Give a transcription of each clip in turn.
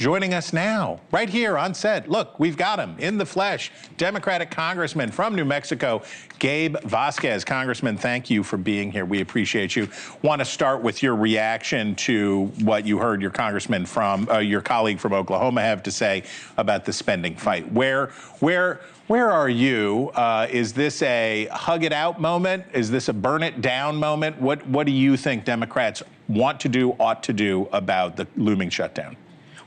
joining us now, right here on set. Look, we've got him in the flesh. Democratic Congressman from New Mexico, Gabe Vasquez. Congressman, thank you for being here. We appreciate you. Want to start with your reaction to what you heard your congressman from your colleague from Oklahoma have to say about the spending fight. Where are you? Is this a hug it out moment? Is this a burn it down moment? What do you think Democrats want to do, ought to do about the looming shutdown?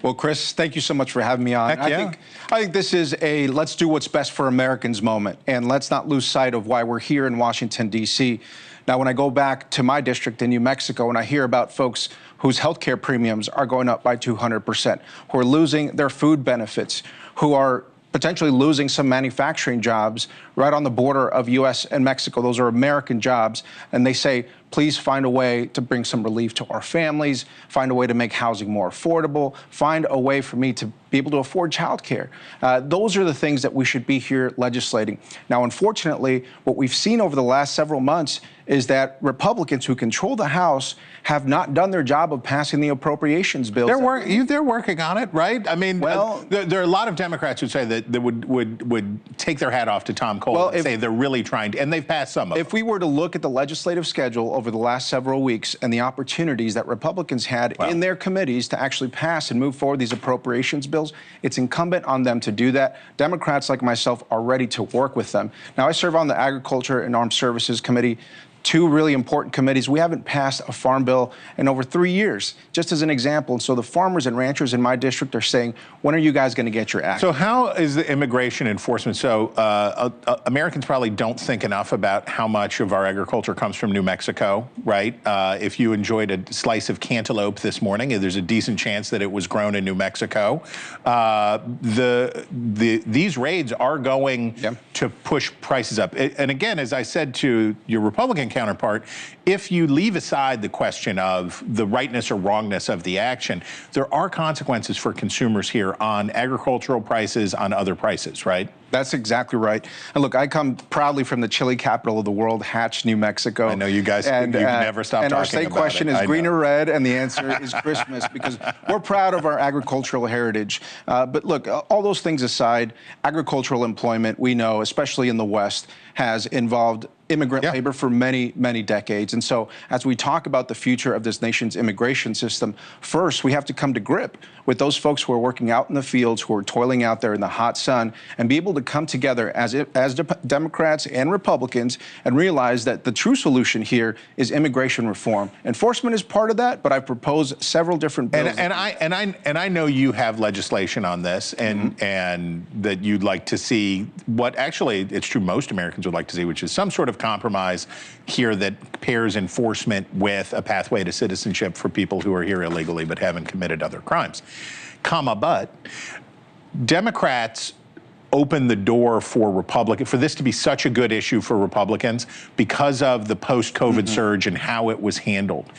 Well, Chris, thank you so much for having me on. Heck yeah. I think this is a let's do what's best for Americans moment, and let's not lose sight of why we're here in Washington, D.C. Now, when I go back to my district in New Mexico and I hear about folks whose health care premiums are going up by 200%, who are losing their food benefits, who are potentially losing some manufacturing jobs right on the border of U.S. and Mexico. Those are American jobs. And they say, please find a way to bring some relief to our families, find a way to make housing more affordable, find a way for me to be able to afford childcare. Those are the things that we should be here legislating. Now, unfortunately, what we've seen over the last several months is that Republicans who control the House have not done their job of passing the appropriations bills. They're working on it, right? I mean, well, there are a lot of Democrats who say that would take their hat off to Tom Cole and say they're really trying to, and they've passed some of them. If we were to look at the legislative schedule over the last several weeks and the opportunities that Republicans had in their committees to actually pass and move forward these appropriations bills, it's incumbent on them to do that. Democrats like myself are ready to work with them. Now, I serve on the Agriculture and Armed Services Committee, two really important committees. We haven't passed a farm bill in over 3 years, just as an example. And so the farmers and ranchers in my district are saying, when are you guys going to get your act? So how is the immigration enforcement? So Americans probably don't think enough about how much of our agriculture comes from New Mexico, right? If you enjoyed a slice of cantaloupe this morning, there's a decent chance that it was grown in New Mexico. These raids are going to push prices up. And again, as I said to your Republican counterpart, if you leave aside the question of the rightness or wrongness of the action, there are consequences for consumers here on agricultural prices, on other prices, right? That's exactly right. And look, I come proudly from the chili capital of the world, Hatch, New Mexico. I know you guys, you never stop talking about it. And our state question is green or red, and the answer is Christmas, because we're proud of our agricultural heritage. But look, all those things aside, agricultural employment, we know, especially in the West, has involved immigrant labor for many, many decades. And so as we talk about the future of this nation's immigration system, first, we have to come to grip with those folks who are working out in the fields, who are toiling out there in the hot sun, and be able to come together as Democrats and Republicans and realize that the true solution here is immigration reform. Enforcement is part of that, but I've proposed several different bills. And I know you have legislation on this, and that you'd like to see what actually it's true most Americans would like to see, which is some sort of compromise here that pairs enforcement with a pathway to citizenship for people who are here illegally but haven't committed other crimes. But Democrats open the door for this to be such a good issue for Republicans because of the post-COVID surge and how it was handled.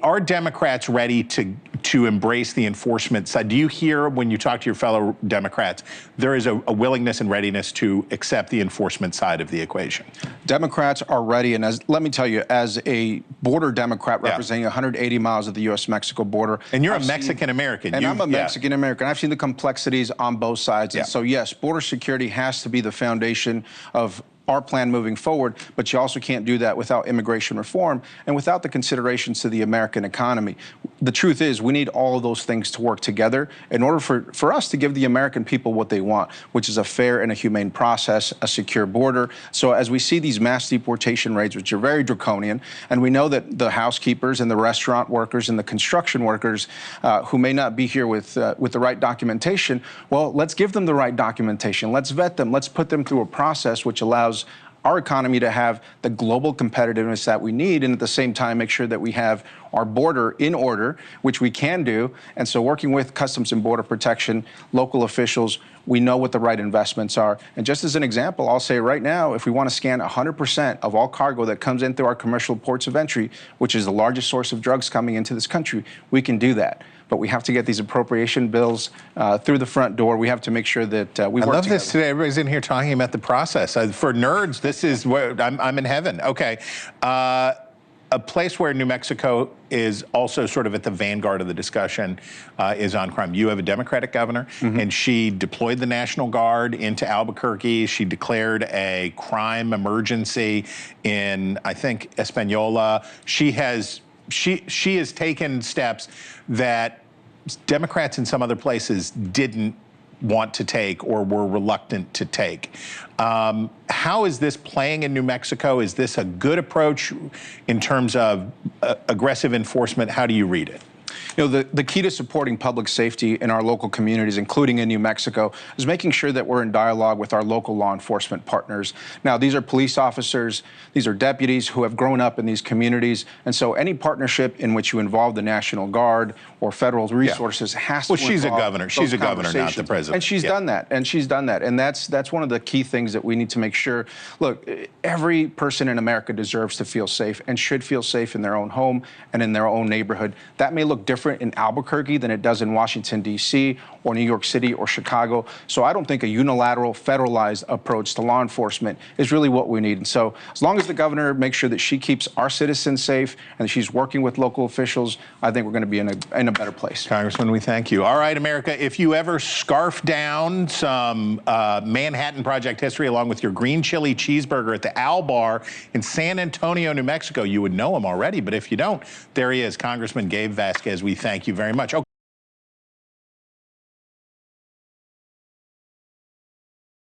Are Democrats ready to embrace the enforcement side? Do you hear, when you talk to your fellow Democrats, there is a willingness and readiness to accept the enforcement side of the equation? Democrats are ready, and let me tell you, as a border Democrat representing 180 miles of the U.S.-Mexico border. And you're a Mexican-American. And I'm a Mexican-American. I've seen the complexities on both sides. And so, yes, border security has to be the foundation of our plan moving forward, but you also can't do that without immigration reform and without the considerations to the American economy. The truth is, we need all of those things to work together in order for us to give the American people what they want, which is a fair and a humane process, a secure border. So as we see these mass deportation rates, which are very draconian, and we know that the housekeepers and the restaurant workers and the construction workers who may not be here with the right documentation, well, let's give them the right documentation. Let's vet them. Let's put them through a process which allows our economy to have the global competitiveness that we need, and at the same time make sure that we have our border in order, which we can do. And so working with Customs and Border Protection, local officials, we know what the right investments are. And just as an example, I'll say right now, if we want to scan 100% of all cargo that comes in through our commercial ports of entry, which is the largest source of drugs coming into this country, we can do that. But we have to get these appropriation bills through the front door. We have to make sure that we work together. I love this today. Everybody's in here talking about the process. For nerds, this is where I'm in heaven. Okay. a place where New Mexico is also sort of at the vanguard of the discussion is on crime. You have a Democratic governor, and she deployed the National Guard into Albuquerque. She declared a crime emergency in, I think, Espanola. She has taken steps that Democrats in some other places didn't want to take or were reluctant to take. How is this playing in New Mexico? Is this a good approach in terms of aggressive enforcement? How do you read it? You know, the key to supporting public safety in our local communities, including in New Mexico, is making sure that we're in dialogue with our local law enforcement partners. Now, these are police officers, these are deputies who have grown up in these communities, and so any partnership in which you involve the National Guard or federal resources has to involve she's a governor. She's a governor, not the president. And she's done that, and she's done that. And that's one of the key things that we need to make sure. Look, every person in America deserves to feel safe and should feel safe in their own home and in their own neighborhood. That may look different in Albuquerque than it does in Washington, D.C., or New York City or Chicago. So I don't think a unilateral, federalized approach to law enforcement is really what we need. And so as long as the governor makes sure that she keeps our citizens safe and she's working with local officials, I think we're going to be in a better place. Congressman, we thank you. All right, America, if you ever scarf down some Manhattan Project history along with your green chili cheeseburger at the Owl Bar in San Antonio, New Mexico, you would know him already. But if you don't, there he is, Congressman Gabe Vasquez. We thank you very much.